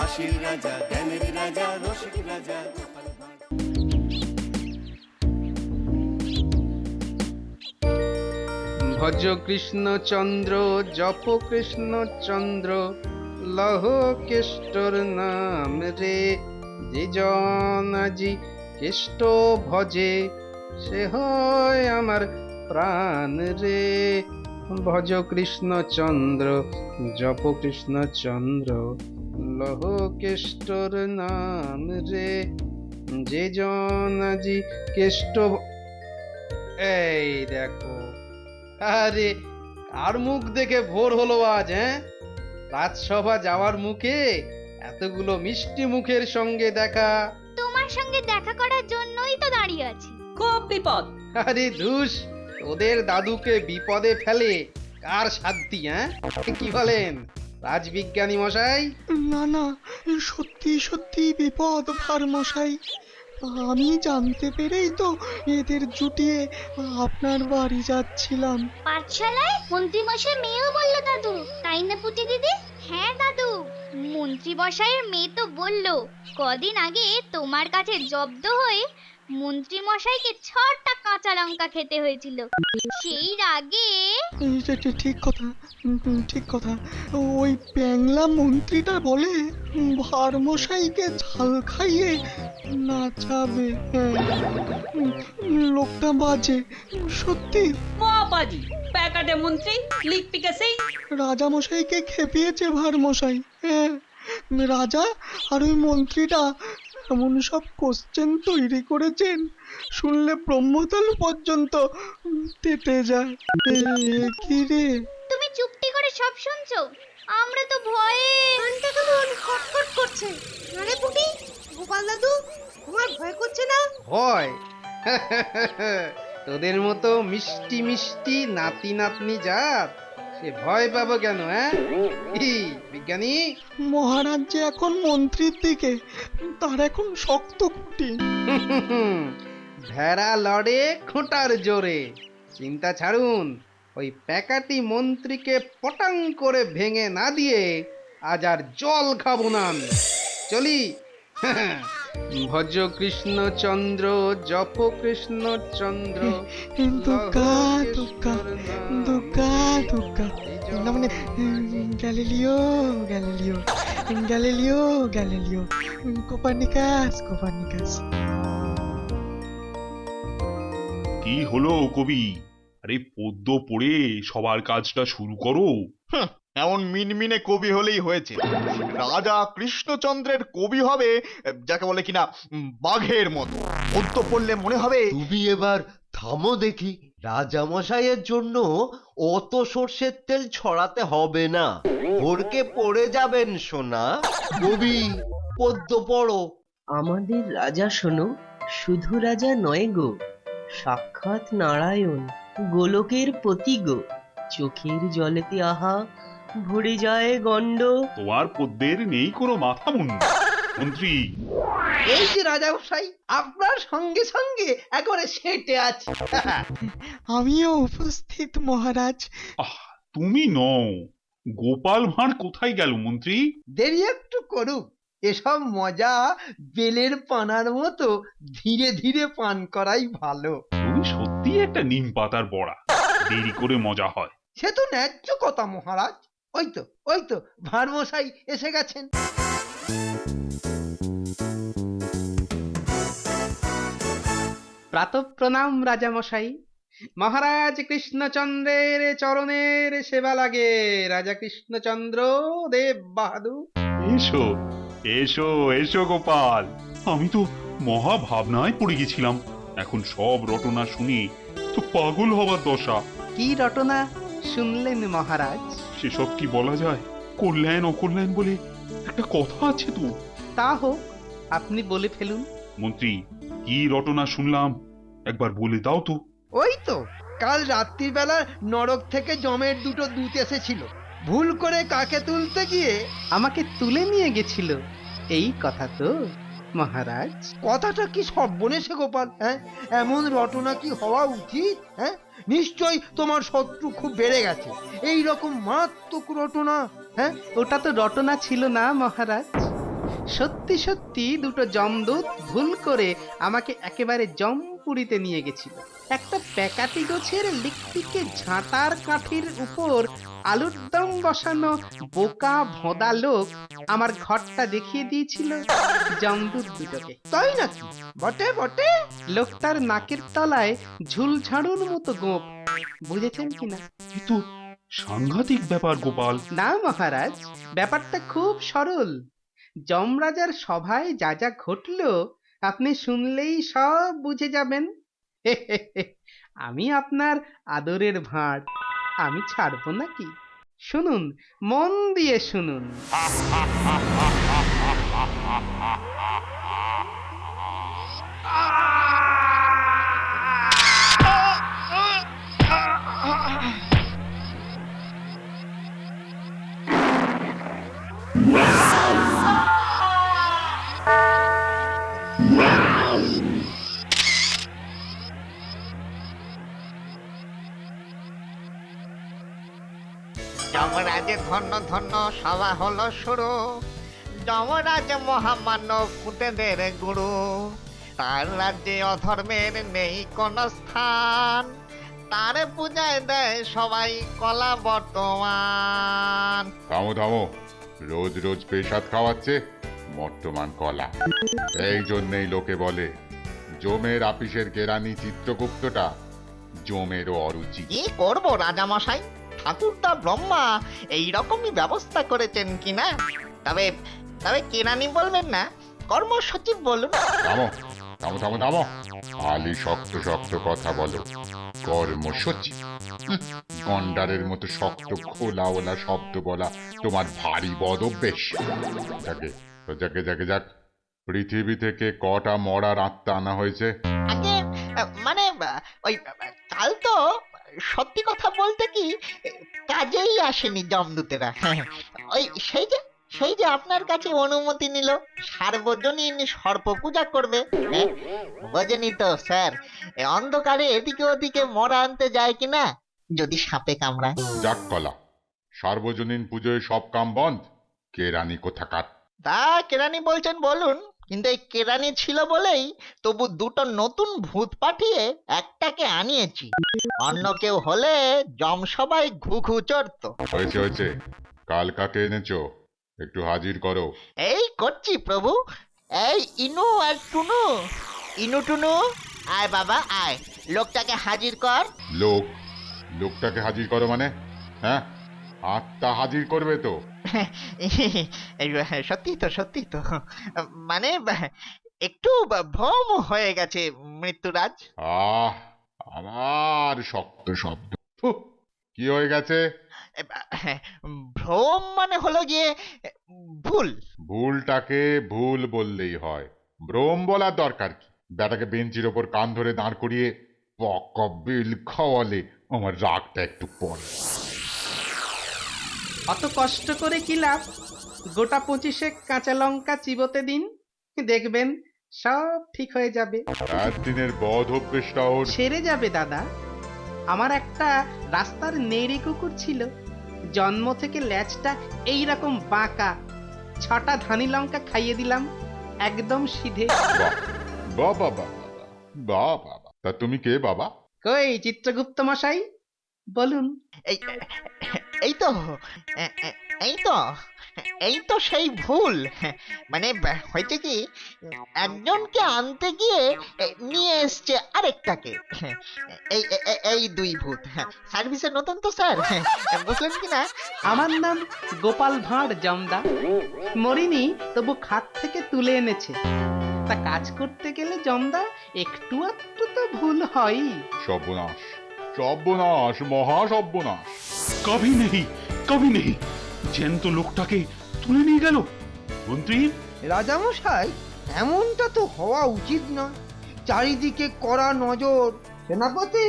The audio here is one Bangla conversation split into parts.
হাসির রাজা, জ্ঞানের রাজা, রসিক রাজা গোপাল ভাঁড়। ভজ কৃষ্ণ চন্দ্র, জপ কৃষ্ণ চন্দ্র, লহ কেষ্টর নাম রে। যে জন আজি কেষ্ট ভজে, সে হয় আমার প্রাণ রে। ভজ কৃষ্ণ চন্দ্র, জপ কৃষ্ণ চন্দ্র, লহ কেষ্টর নাম রে। যে জন আজি কেষ্ট এই দেখো, আরে কার মুখ দেখে ভোর হলো আজ? রাজসভা যাওয়ার মুখে এতগুলো মিষ্টি মুখের সঙ্গে দেখা। তোমার সঙ্গে দেখা করার জন্যই তো দাঁড়িয়ে আছি। খুব বিপদ। আরে ধুস, ওদের দাদুকে বিপদে ফেলে কার শান্তি? কি বলেন রাজবিজ্ঞানী মশাই? না না, সত্যি সত্যি বিপদ ভার মশাই। আমি জানতে পেরেই তো এদের জুটিয়ে আপনার বাড়ি যাচ্ছিলাম। পাঠশালায় মন্ত্রী মশাই মেয়েও বললো দাদু, তাই না পুটি দিদি? হ্যাঁ দাদু, মন্ত্রী মশাইয়ের মেয়ে তো বললো কদিন আগে তোমার কাছে জব্দ হয়ে মন্ত্রী মশাইকে 6টা কাঁচা লঙ্কা খেতে হয়েছিল। সেই রাগে ঠিক কথা, ঠিক কথা। ওই প্যাংলা মন্ত্রীটা বলে ভার মশাইকে ঝাল খাইয়ে নাচাবে। লোকটা বাজে সত্যি। মহাপাজি প্যাকাটে মন্ত্রী লিখ পিকাসেই রাজা মশাইকে খেপিয়েছে ভার মশাই। হ্যাঁ, রাজা আর ওই মন্ত্রীটা এমন সব কোশ্চেন তৈরি করেছেন, শুনলে ব্রহ্মতল পর্যন্ত তেতে যায়। কি রে, তুমি চুপটি করে সব শুনছো? আমরা তো ভয়ে কানটা কেমন খটখট করছে। আরে পুটি, গোপাল দাদু, তোমার ভয় করছে না? ভয়? তোদের মতো মিষ্টি মিষ্টি নাতি নাতনি জাত, সে ভয় পাবো কেন? কি বিজ্ঞানী? মহারাজ যে এখন মন্ত্রীর দিকে, তার এখন শক্ত কুটি। ভেড়া লড়ে খোঁটার জোরে। চিন্তা ছাড়ুন, ওই প্যাকাটি মন্ত্রীকে পটাং করে ভেঙে না দিয়ে আজ আর জল খাবো না আমি। চলি। ভজ কৃষ্ণ চন্দ্র, জপ কৃষ্ণ চন্দ্র, দুর্গা দুর্গা দুর্গা দুর্গা। না মানে Galileo Galileo Galileo Galileo, Copernicus Copernicus. কি হলো কবি? আরে পদ্য পড়ে সবার কাজটা শুরু করো। এমন মিনমিনে কবি হলেই হয়েছে। রাজা কৃষ্ণচন্দ্রের কবি হবে যাকে বলে কিনা বাঘের মতো। পদ্য পড়লে মনে হবে তুমি এবার থামো দেখি। রাজামশাইয়ের জন্য অত সর্ষের তেল ছড়াতে হবে না, ভোরকে পড়ে যাবেন সোনা। কবি পদ্য পড়ো। আমাদের রাজা শোনো, শুধু রাজা নয় গো, সাক্ষাৎ নারায়ণ, গোলকের পতি গো। চোখের জলেতে আহা ভরে যায় গণ্ড। তোমার পদ্যের নেই কোনো মাথা মুন্ডু। মন্ত্রী, এই যে রাজামশাই, আপনার সঙ্গে সঙ্গে একবারে সেটে আছে। আমিও উপস্থিত মহারাজ। তুমি নও, গোপাল ভাঁড় কোথায় গেল মন্ত্রী? দেরি একটু করুক, এসব মজা বেলের পানার মতো ধীরে ধীরে পান করাই ভালো। তুমি সত্যি একটা নিম পাতার বড়া, দেরি করে মজা হয়। সে তো ন্যায্য কথা মহারাজ। ওই তো ভাঁড় মশাই এসে গেছেন। প্রাতঃ প্রণাম রাজামশাই। মহারাজ কৃষ্ণচন্দ্রের চরণের সেবা লাগে। রাজা কৃষ্ণচন্দ্র দেব বাহাদুর। এসো এসো এসো গোপাল, আমি তো মহা ভাবনায় পড়ে গেছিলাম। এখন সব রটনা শুনি তো পাগল হবার দশা। কি রটনা শুনলেন মহারাজ? সেসব কি বলা যায়? কল্যাণ অকল্যাণ বলে একটা কথা আছে তো। তা হোক, আপনি বলে ফেলুন। মন্ত্রী, কি রটনা শুনলাম একবার বলে দাও তো। ওই তো কাল রাত্রিবেলা নরক থেকে জমের দুটো দূত এসেছিল। ভুল করে কাকে তুলতে গিয়ে আমাকে তুলে নিয়ে গেছিল, এই কথা তো মহারাজ? কথাটা কি সর্বনেশে গোপাল? এমন রটনা কি হওয়া উচিত? নিশ্চয়ই তোমার শত্রু খুব বেড়ে গেছে, এই রকম মারাত্মক রটনা। ওটা তো রটনা ছিল না মহারাজ, সত্যি সত্যি দুটো যমদূত ভুল করে আমাকে একেবারে জমপুরিতে নিয়ে গেছিল। একটা প্যাকাটি গোছের লিকটিকে ঝাঁটার কাঠির উপর আলুর দম বসানো বোকা ভোঁদা লোক আমার ঘরটা দেখিয়ে দিয়েছিল যমদূত দুটোকে। তাই নাকি? বটে বটে। লোকটার নাকের তলায় ঝুল ঝাড়ুর মতো গোঁপ, বুঝেছেন কিনা? এ তো সাংঘাতিক ব্যাপার গোপাল। না মহারাজ, ব্যাপারটা খুব সরল। যমরাজার সভায় যা যা ঘটল আপনি শুনলেই সব বুঝে যাবেন। আমি আপনার আদরের ভাঁড়, আমি ছাড়বো নাকি? শুনুন, মন দিয়ে শুনুন। যমরাজে ধন্য ধন্য সভা হলো শুরু, যমরাজ মহামান্য ফুটেদের গুরু, তার রাজ্যে অধর্মের নেই কোনো স্থান, তারে পূজায় দেয় সবাই কলা বর্তমান। থামো থামো, রোজ রোজ পেশাদ খাওয়াচ্ছে বর্তমান কলা। এই জন্যেই লোকে বলে জমের আপিসের কেরানি চিত্রগুপ্তটা জমেরও অরুচি। কি করবো রাজামশাই, ঠাকুরদা ব্রহ্মা এইরকমই ব্যবস্থা করেছেন কিনা। তবে তবে কেরানি বলবেন না, কর্মসচিব বলুন। থামো থামো থামো থামো, খালি শক্ত শক্ত কথা বলো। কর্মসূচি, গন্ডারের মতো শক্ত খোলাওয়ালা শব্দ বলা তোমার ভারী বদ অভ্যেস। যাকে যাকে যাকে যাক, পৃথিবী থেকে কটা মরার আত্মা আনা হয়েছে? আগে মানে ওই কাল তো সত্যি কথা বলতে কি কাজেই আসেনি যমদূতেরা। ওই সেই যে আপনার কাছে অনুমতি নিল সার্বজনীন সর্প পূজা করবে। বোঝেনি তো স্যার, অন্ধকারে এদিকে ওদিকে মরা আনতে যায় কিনা যদি সাপে কামড়ায়। যাক কলা, সার্বজনীন পুজোয় সব কাম বন্ধ। কেরানি কোথাকার? তা কেরানি বলছেন বলুন, কিন্তু এই কেরানি ছিল বলেই তবু দুটো নতুন ভূত পাঠিয়ে একটাকে আনিয়েছি। অন্য কেউ হলে জমসভাই ঘু ঘু চড়তো। হয়েছে হয়েছে, কাল কাকে এনেছো একটু হাজির করো। এই করছি প্রভু। এই ইনু আর টুনু, ইনু টুনু আয় বাবা আয়, লোকটাকে হাজির কর। লোকটাকে হাজির করো মানে? হ্যাঁ, আত্মা হাজির করবে তো? সত্যি তো মানে একটু ভ্রম হয়ে গেছে মৃত্যুরাজ। আমার শক্ত শব্দ। কি হয়ে গেছে? ভ্রম মানে হলো গিয়ে ভুল। ভুলটাকে ভুল বললেই হয়, ভ্রম বলার দরকার কি? বেটাকে বেঞ্চির ওপর কান ধরে দাঁড় করিয়ে পকা বিল খাওয়ালে আমার রাগটা একটু পড়ে। অত কষ্ট করে কি লাভ? গোটা 25 কাঁচা লঙ্কা চিবোতে দিন, দেখবেন সব ঠিক হয়ে যাবে। একদিনের বদ অভ্যেসটা ওর ছেড়ে যাবে দাদা। আমার একটা রাস্তার নেড়ি কুকুর ছিল, জন্ম থেকে ল্যাজটা এইরকম বাঁকা। 6টা ধানি লঙ্কা খাইয়ে দিলাম, একদম সিধে। বাবা বাবা বাবা। তা তুমি কে বাবা? কই চিত্রগুপ্ত মশাই বলুন। এই তো এই তো এই তো সেই ভুল। মানে হয়েছে কি, একজনকে আনতে গিয়ে নিয়ে এসছে আরেকটাকে। এই দুই ভূত সার্ভিসে নতুন তো স্যার, বুঝলেন কি না? আমার নাম গোপাল ভাঁড় জমদা। মরিনি, তবু খাত থেকে তুলে এনেছে। তা কাজ করতে গেলে জমদা একটু একটু তো ভুল হয়। সর্বনাশ সর্বনাশ, মহা সর্বনাশ। কবি নেই, জ্যান্ত লোকটাকে তুলে নিয়ে গেল মন্ত্রী। রাজামশাই, এমনটা তো হওয়া উচিত নয়। চারিদিকে কড়া নজর। সেনাপতি,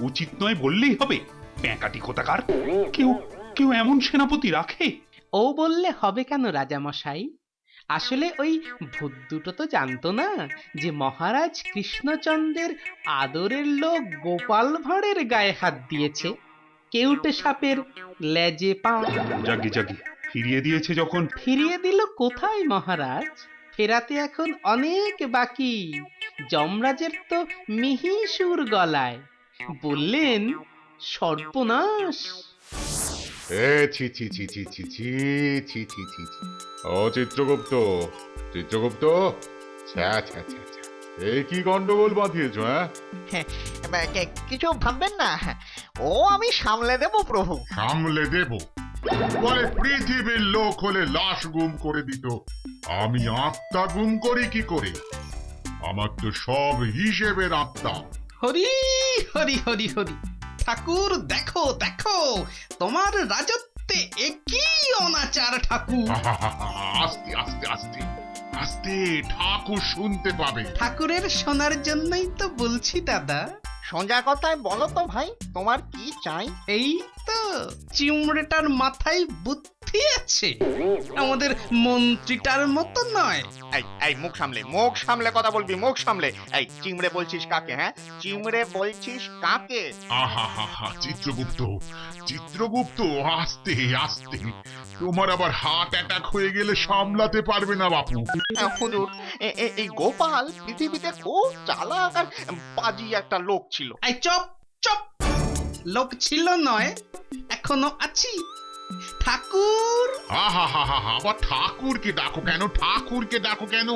উচিত নয় বললেই হবে? প্যাঁকাটি কোথাকার! কেউ এমন সেনাপতি রাখে? ও বললে হবে কেন রাজামশাই? আসলে ওই ভূত দুটো তো জানতো না যে মহারাজ কৃষ্ণচন্দ্রের আদরের লোক গোপাল ভাঁড়ের গায়ে হাত দিয়েছে। কেউটে সাপের লেজে পা। জাগি ফিরিয়ে দিয়েছে যখন ফিরিয়ে দিল কোথায় মহারাজ? ফেরাতে এখন অনেক বাকি। যমরাজের তো মিহি সুর গলায় বললেন সর্বনাশ। ছি ছি ছি ছি ছি ছি ছি ছি ছি ছি। ও চিত্রগুপ্ত, চিত্রগুপ্ত, ছ্যা ছ্যা ছ্যা ছ্যা। এই কি গন্ডগোল বাঁধিয়েছ? হ্যাঁ, কিছু ভাববেন না, ও আমি সামলে দেব প্রভু। সামলে দেব বলে পৃথিবীর লোক হলে লাশ গুম করে দিত, আমি আত্মা গুম করি কি করে? আমার তো সব হিসেবের আত্মা। হরি হরি হরি হরি। ঠাকুর দেখো দেখো, তোমার রাজত্বে একই অনাচার ঠাকুর। আস্তে আস্তে আস্তে আস্তে, ঠাকুর শুনতে পাবে। ঠাকুরের শোনার জন্যই তো বলছি দাদা। সোজা কথায় বলো তো ভাই, তোমার কি চাই? এই তো চিমড়েটার মাথায় বুদ্ধি আছে, আমাদের মন্ত্রীটার মতো নয়। এই মুখ সামলে কথা বলবি, মুখ সামলে। এই চিমড়ে বলছিস কাকে? হ্যাঁ, চিমড়ে বলছিস কাকে? আহা চিত্রগুপ্ত, চিত্রগুপ্ত, আস্তে আস্তে। তোমার আবার হার্ট অ্যাটাক হয়ে গেলে সামলাতে পারবে না বাপু। হুজুর, এই গোপাল পৃথিবীতে খুব চালাক আর পাজি একটা লোক ছিল। এই চপ চপ, লোক ছিল নয়, এখনো আছি। ঠাকুর। আহা আবার ঠাকুরকে ডাকো কেন? ঠাকুরকে ডাকো কেন?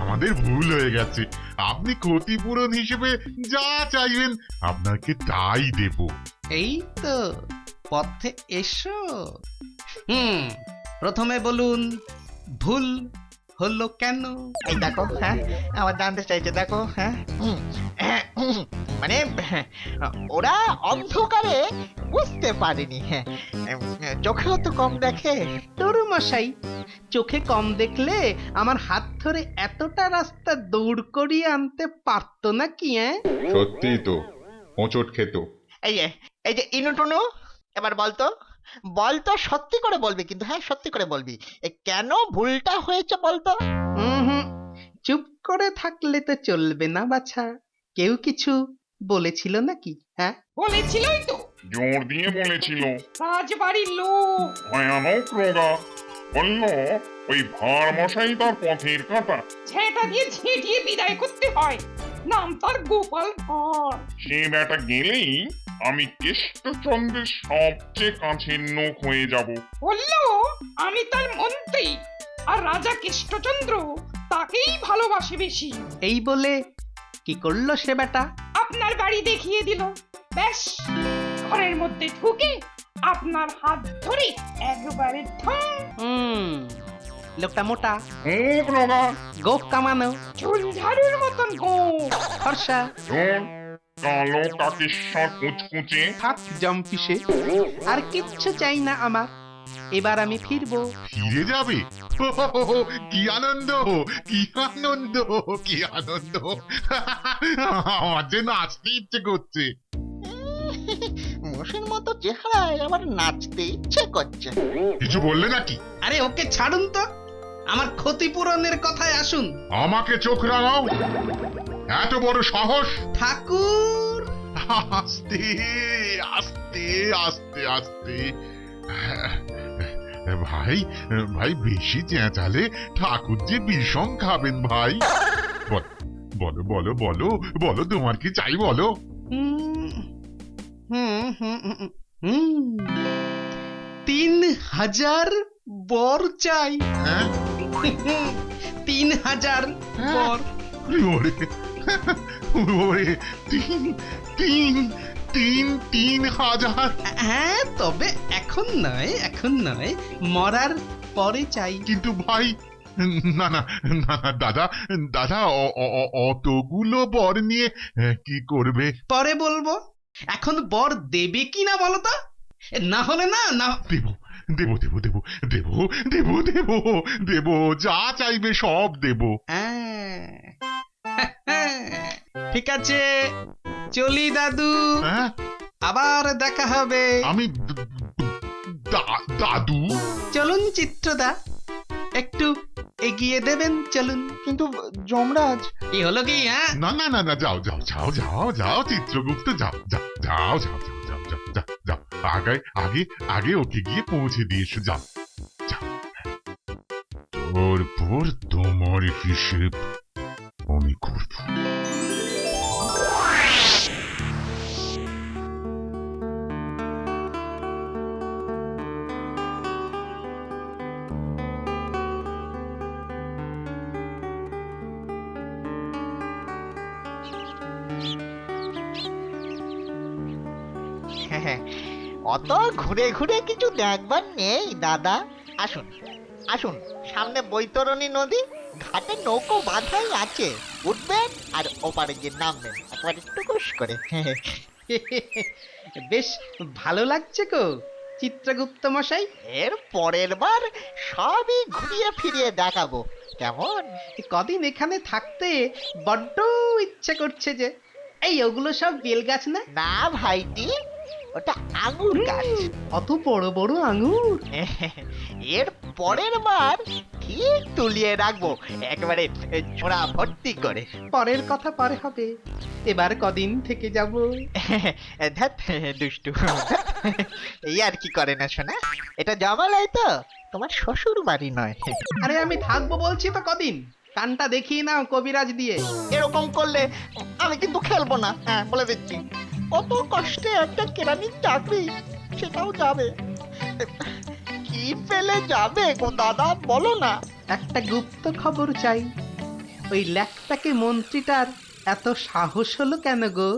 আমাদের ভুল হয়ে গেছে। আপনি ক্ষতিপূরণ হিসেবে যা চাইবেন আপনাকে তাই দেব। এই তো পথে এসো। প্রথমে বলুন ভুল হলো কেন? এই দেখো, হ্যাঁ, আমার জানতে চাইছে, দেখো। হ্যাঁ, মানে ওরা অন্ধকারে বুঝতে পারেনি। হ্যাঁ, চোখেও তো কম দেখে। তোর মশাই, চোখে কম দেখলে আমার হাত ধরে এতটা রাস্তা দৌড় করিয়ে আনতে পারতো নাকি? সত্যি তো, হোঁচট খেত। এই যে ইনুটুনু, এবার বলতো সত্যি করে বলবি কিন্তু, হ্যাঁ সত্যি করে বলবি, কেন ভুলটা হয়েছে বলতো। চুপ করে থাকলে তো চলবে না বাছা। কেউ কিছু বলেছিল নাকি? হ্যাঁ, বলেছিলই তো, জোর দিয়ে বলেছিল। রাজবাড়ির লোক ভয়ানক রোগা বলল ওই ভাঁড় মশাই তার পথের কাঁটা। ঝেঁটা দিয়ে ঝেঁটিয়ে বিদায় করতে হয়। নাম তার গোপাল ভাঁড়। সে বেটা গেলেই আমি কৃষ্ণচন্দ্রের সবচেয়ে কাছের নোক হয়ে যাব। বললো আমি তার মন্ত্রী, আর রাজা কৃষ্ণচন্দ্র তাকেই ভালোবাসে বেশি। এই বলে কি করলো সে বেটা? আপনার বাড়ি দেখিয়ে দিল। ব্যাস, ঘরের মধ্যে ঢুকে আপনার হাত ধরে একবারে লোকটা মোটা, খুব রোগা, গোপ কামানো, ঝুলঝাড়ুর মতন গোপ, ফর্সা, কালো কাকেশ্বর কুচকুচে, হাত জম্পিসে। আর কিচ্ছু চাই না আমার। এবার আমি ফিরবো। ফিরে যাবে? কি আনন্দ, কি আনন্দ, কি আনন্দ! আমার যে নাচতে ইচ্ছে করছে। মোষের মতো চেহারায় আবার নাচতে ইচ্ছে করছে। কিছু বললে নাকি? আরে ওকে ছাড়ুন তো, আমার ক্ষতিপূরণের কথায় আসুন। আমাকে চোখ রাঙাও, এত বড় সাহস! ঠাকুর। আস্তে আস্তে আস্তে আস্তে। ভাই ভাই, বেশি চেঁচালে ঠাকুর যে বিষম খাবেন ভাই। বলো বলো বলো বলো, তোমার কি চাই বলো? 3000 বর চাই। 3000 বর। ওরে, 3000? হ্যাঁ, তবে এখন নয়, মরার পরে চাই। কিন্তু ভাই, না না না দাদা, অতগুলো বর নিয়ে কি করবে? পরে বলবো। এখন বর দেবে কি না বলো তো? না হলে না। দেব, যা চাইবে সব দেব। ঠিক আছে, চলি দাদু। আবার দেখা হবে। আমি দাদু? চলুন চিত্রদা, একটু এগিয়ে দেবেন, চলুন। কিন্তু যমরাজ। কি হলো কি? না যাও চিত্রগুপ্ত, যাও। আগে আগে আগে ওকে গিয়ে পৌঁছে দিয়ে এসো, যাও যাও। তারপর তোমার হিসেব আমি করব। অত ঘুরে ঘুরে কিছু দেখবার নেই দাদা। আসুন আসুন, সামনে বৈতরণী নদী, ঘাটে নৌকো বাঁধাই আছে, উঠবেন আর ওপারে গিয়ে নামবেন একবারে টুকুস করে। বেশ ভালো লাগছে গো চিত্রগুপ্ত মশাই। এর পরের বার সবই ঘুরিয়ে ফিরিয়ে দেখাবো, কেমন? কদিন এখানে থাকতে বড্ড ইচ্ছে করছে যে। এই ওগুলো সব বেল গাছ না? না ভাইটি, ওটা আঙুর গাছ। অত বড় বড় আঙুর? এর পরের বার ঠিক তুলিয়ে রাখবো একেবারে ছোড়া ভর্তি করে। পরের কথা পরে হবে, এবার কদিন থেকে যাব। ধ্যাৎ দুষ্টু, এই আর কি করে না শোনা, এটা জমালাই তো, তোমার শ্বশুর বাড়ি নয়। আরে আমি থাকবো বলছি তো কদিন, কানটা দেখিয়ে নাও কবিরাজ দিয়ে। এরকম করলে আমি কিন্তু খেলবো না, হ্যাঁ বলে দিচ্ছি। কত কষ্টে একটা কেরানির চাকরি, সেটাও যাবে। কি ফেলে যাবে গো দাদা, বলো না। একটা গুপ্ত খবর চাই, ওই ল্যাকটাকে মন্ত্রীটার এত সাহস হলো কেন গো?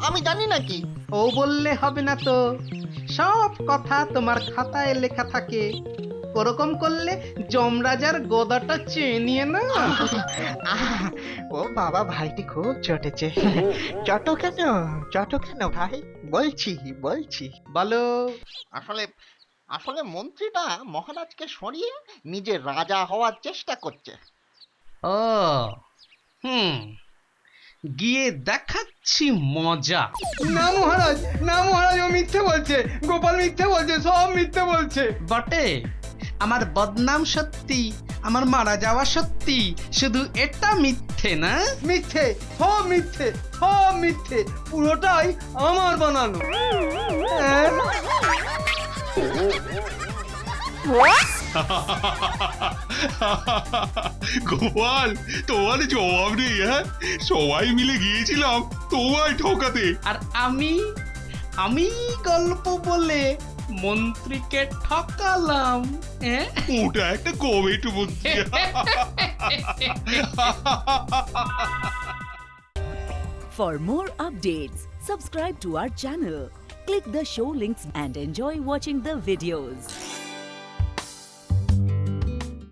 আমি জানি নাকি? ও বললে হবে না তো, সব কথা তোমার খাতায় লেখা থাকে। ওরকম করলে যমরাজার গদাটা চেয়ে নিয়ে না। ও বাবা, ভাইটি খুব চটেছে। চটো কেন, চটো কেন ভাই, বলছি বলছি। বলো। আসলে আসলে মন্ত্রীটা মহারাজকে সরিয়ে নিজে রাজা হওয়ার চেষ্টা করছে। ও গিয়ে দেখাচ্ছি মজা। না মহারাজ, না মহারাজ, ও মিথ্যে বলছে, গোপাল মিথ্যে বলছে, সব মিথ্যে বলছে। বটে, আমার বদনাম সত্যি, আমার মারা যাওয়া সত্যি, শুধু এটা মিথ্যে না? মিথ্যে, সব মিথ্যে, সব মিথ্যে, পুরোটাই আমার বানানো। গোপাল, তোমার জবাব নেই। হ্যাঁ, সবাই মিলে গিয়েছিলাম তোমায় ঠকাতে। আর আমি গল্প বলে মন্ত্রীকে ঠকালাম। ওটা একটা কমেডি বুদ্ধি। For more updates, subscribe to our channel, click the show links and enjoy watching the videos.